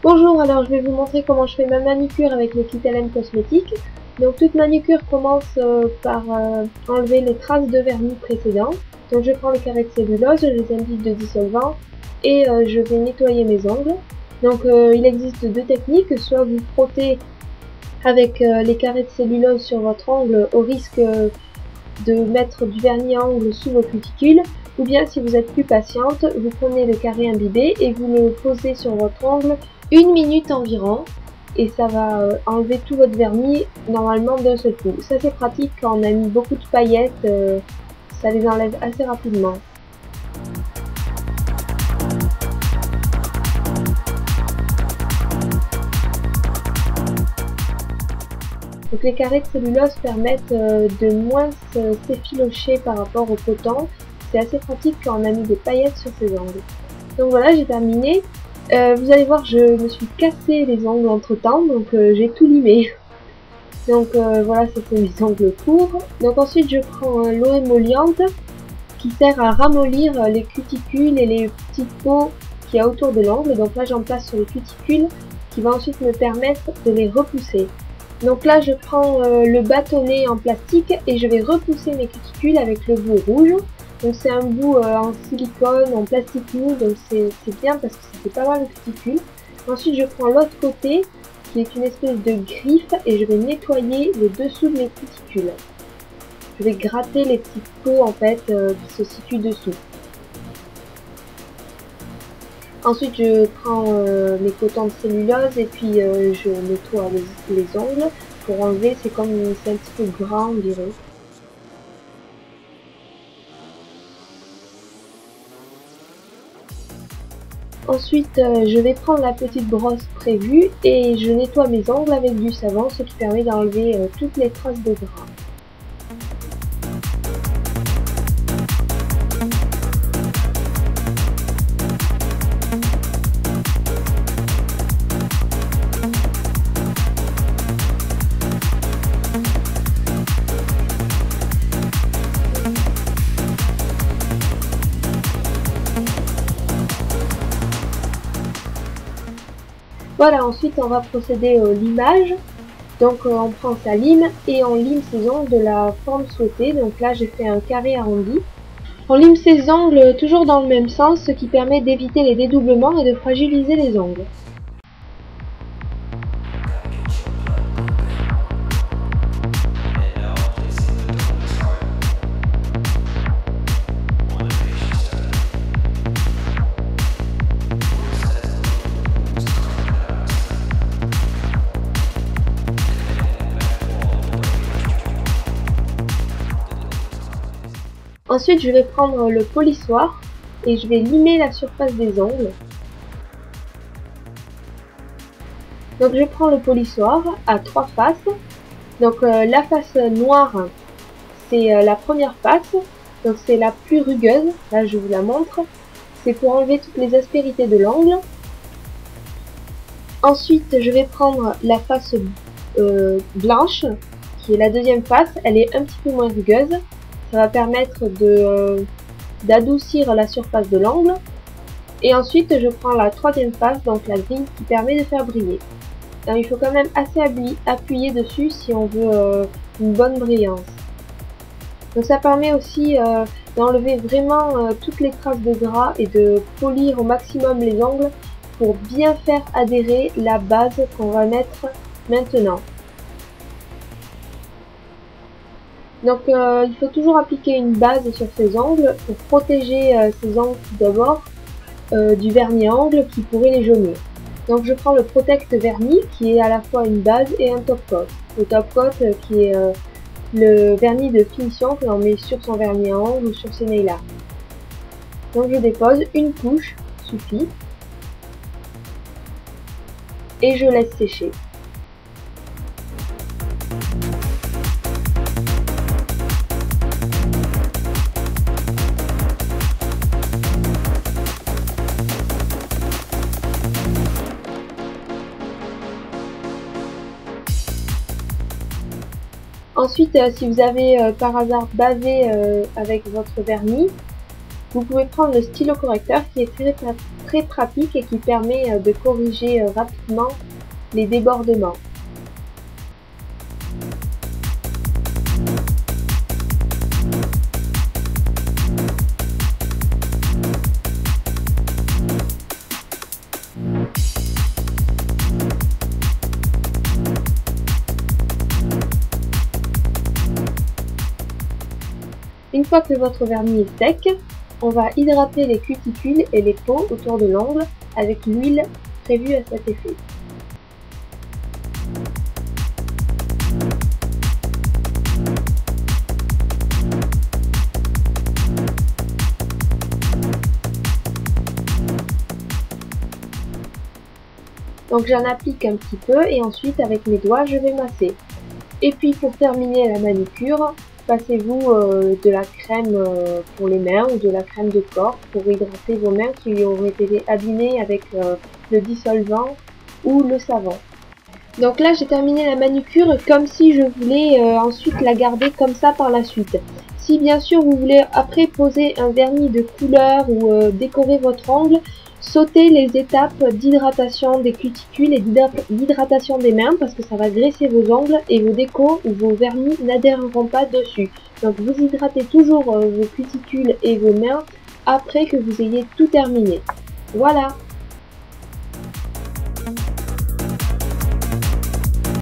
Bonjour, alors je vais vous montrer comment je fais ma manucure avec le kit LM Cosmétiques. Donc toute manucure commence par enlever les traces de vernis précédents. Donc je prends le carré de cellulose, je les imbibe de dissolvant et je vais nettoyer mes ongles. Donc il existe deux techniques, soit vous frottez avec les carrés de cellulose sur votre ongle au risque de mettre du vernis à ongles sous vos cuticules, ou bien si vous êtes plus patiente, vous prenez le carré imbibé et vous le posez sur votre ongle 1 minute environ et ça va enlever tout votre vernis normalement d'un seul coup. Ça c'est pratique quand on a mis beaucoup de paillettes, ça les enlève assez rapidement. Donc les carrés de cellulose permettent de moins s'effilocher par rapport au coton. C'est assez pratique quand on a mis des paillettes sur ses ongles. Donc voilà, j'ai terminé. Vous allez voir, je me suis cassé les ongles entre temps, donc j'ai tout limé. Donc voilà, ça c'est mes ongles courts. Donc ensuite je prends l'eau émolliente qui sert à ramollir les cuticules et les petites peaux qu'il y a autour de l'ongle. Donc là j'en place sur les cuticules qui va ensuite me permettre de les repousser. Donc là je prends le bâtonnet en plastique et je vais repousser mes cuticules avec le bout rouge. Donc c'est un bout en silicone, en plastique mou, donc c'est bien parce que ça fait pas mal de cuticules. Ensuite je prends l'autre côté qui est une espèce de griffe et je vais nettoyer le dessous de mes cuticules. Je vais gratter les petites peaux en fait qui se situent dessous. Ensuite je prends mes cotons de cellulose et puis je nettoie les ongles pour enlever, c'est un petit peu gras on dirait. Ensuite, je vais prendre la petite brosse prévue et je nettoie mes ongles avec du savon, ce qui permet d'enlever toutes les traces de gras. Voilà, ensuite on va procéder au limage. Donc on prend sa lime et on lime ses ongles de la forme souhaitée. Donc là j'ai fait un carré arrondi. On lime ses ongles toujours dans le même sens, ce qui permet d'éviter les dédoublements et de fragiliser les ongles. Ensuite, je vais prendre le polissoir et je vais limer la surface des ongles. Donc, je prends le polissoir à 3 faces. Donc, la face noire, c'est la première face. Donc, c'est la plus rugueuse. Là, je vous la montre. C'est pour enlever toutes les aspérités de l'ongle. Ensuite, je vais prendre la face blanche, qui est la deuxième face. Elle est un petit peu moins rugueuse. Ça va permettre d'adoucir la surface de l'ongle. Et ensuite, je prends la troisième face, donc la grille, qui permet de faire briller. Alors, il faut quand même assez appuyer dessus si on veut une bonne brillance. Donc ça permet aussi d'enlever vraiment toutes les traces de gras et de polir au maximum les ongles pour bien faire adhérer la base qu'on va mettre maintenant. Donc il faut toujours appliquer une base sur ses ongles pour protéger ses ongles tout d'abord du vernis à ongles qui pourrait les jaunir. Donc je prends le Protect Vernis qui est à la fois une base et un top coat. Le top coat qui est le vernis de finition que l'on met sur son vernis à ongles ou sur ses nail art. Donc je dépose une couche, suffit, et je laisse sécher. Ensuite, si vous avez par hasard bavé avec votre vernis, Vous pouvez prendre le stylo correcteur qui est très pratique et qui permet de corriger rapidement les débordements. Une fois que votre vernis est sec, on va hydrater les cuticules et les peaux autour de l'ongle avec l'huile prévue à cet effet. Donc j'en applique un petit peu et ensuite avec mes doigts je vais masser. Et puis pour terminer la manucure, passez-vous de la crème pour les mains ou de la crème de corps pour hydrater vos mains qui auraient été abîmées avec le dissolvant ou le savon. Donc là j'ai terminé la manucure comme si je voulais ensuite la garder comme ça par la suite. Si bien sûr vous voulez après poser un vernis de couleur ou décorer votre ongle, sautez les étapes d'hydratation des cuticules et d'hydratation des mains parce que ça va graisser vos ongles et vos décos ou vos vernis n'adhéreront pas dessus. Donc vous hydratez toujours vos cuticules et vos mains après que vous ayez tout terminé. Voilà!